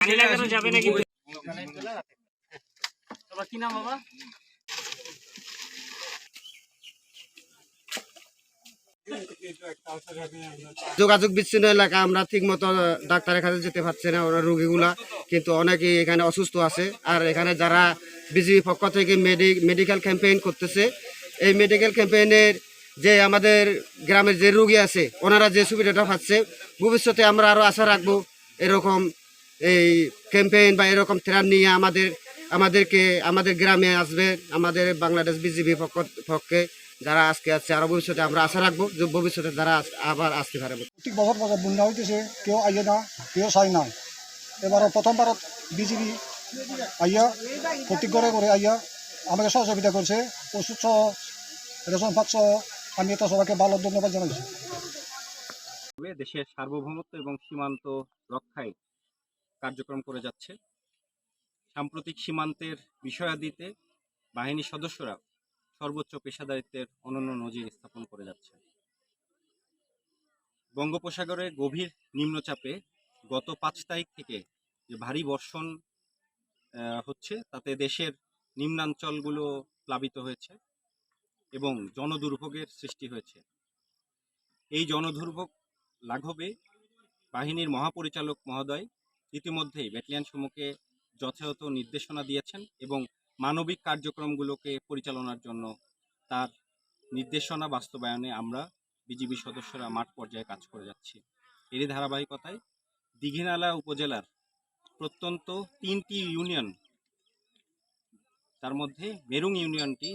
পানি লাগানো যাবে না কিন্তু। বাবা কি নাম বাবা? যোগাযোগ বিচ্ছিন্ন এলাকা, আমরা ঠিক মতো ডাক্তারের কাছে যেতে পারছি না ওরা রোগীগুলা, কিন্তু অনেকেই এখানে অসুস্থ আছে। আর এখানে যারা বিজিবি পক্ষ থেকে মেডিকেল ক্যাম্পেইন করতেছে, এই মেডিকেল ক্যাম্পেইনের যে আমাদের গ্রামের যে রোগী আছে ওনারা যে সুবিধাটা পাচ্ছে, ভবিষ্যতে আমরা আরও আশা রাখবো এরকম এই ক্যাম্পেইন বা এরকম ত্রাণ নিয়ে আমাদের গ্রামে আসবে আমাদের বাংলাদেশ বিজিবি পক্ষে যারা আজকে আছে। আরো ভবিষ্যতে আমরা আশা রাখবো যে ভবিষ্যতে যারা আবার আসতে পারে। প্রত্যেক বছর বছর বন্যা হইতেছে, কেউ আইয়ে না, কেউ চাই না। এবারও প্রথমবারত বিজিবি আইয়া প্রত্যেক ঘরে ঘরে আইয়া আমাকে সহযোগিতা করছে, ওষুধ সহ রেশন পাচ্ছ। আমি এটা সবাইকে ভালো ধন্যবাদ জানাচ্ছি। দেশের সার্বভৌমত্ব এবং সীমান্ত রক্ষায় কার্যক্রম করে যাচ্ছে। সাম্প্রতিক সীমান্তের বিষয়াদিতে বাহিনীর সদস্যরা সর্বোচ্চ পেশাদারিত্বের অনন্য নজির স্থাপন করে যাচ্ছে। বঙ্গোপসাগরে গভীর নিম্নচাপে গত 5 তারিখ থেকে যে ভারী বর্ষণ হচ্ছে, তাতে দেশের নিম্নাঞ্চলগুলো প্লাবিত হয়েছে এবং জনদুর্ভোগের সৃষ্টি হয়েছে। এই জনদুর্ভোগ লাঘবে বাহিনীর মহাপরিচালক মহোদয় ইতিমধ্যেই ব্যাটালিয়ন সমূহকে যথাযথ নির্দেশনা দিয়েছেন এবং মানবিক কার্যক্রমগুলোকে পরিচালনার জন্য তার নির্দেশনা বাস্তবায়নে আমরা বিজিবি সদস্যরা মাঠ পর্যায়ে কাজ করে যাচ্ছি। এরই ধারাবাহিকতায় দীঘিনালা উপজেলার প্রত্যন্ত 3টি ইউনিয়ন, তার মধ্যে মেরুং ইউনিয়নটি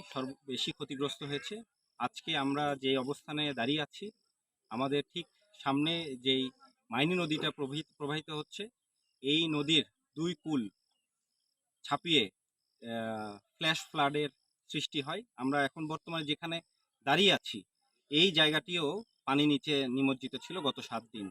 বেশি ক্ষতিগ্রস্ত হয়েছে। আজকে আমরা যে অবস্থানে দাঁড়িয়ে আছি, আমাদের ঠিক সামনে যেই মাইনী নদীটা প্রবাহিত হচ্ছে, এই নদীর 2 কূল ছাপিয়ে ফ্ল্যাশ ফ্লাডের সৃষ্টি হয়। আমরা এখন বর্তমানে যেখানে দাঁড়িয়ে আছি, এই জায়গাটিও পানি নিচে নিমজ্জিত ছিল গত 7 দিন।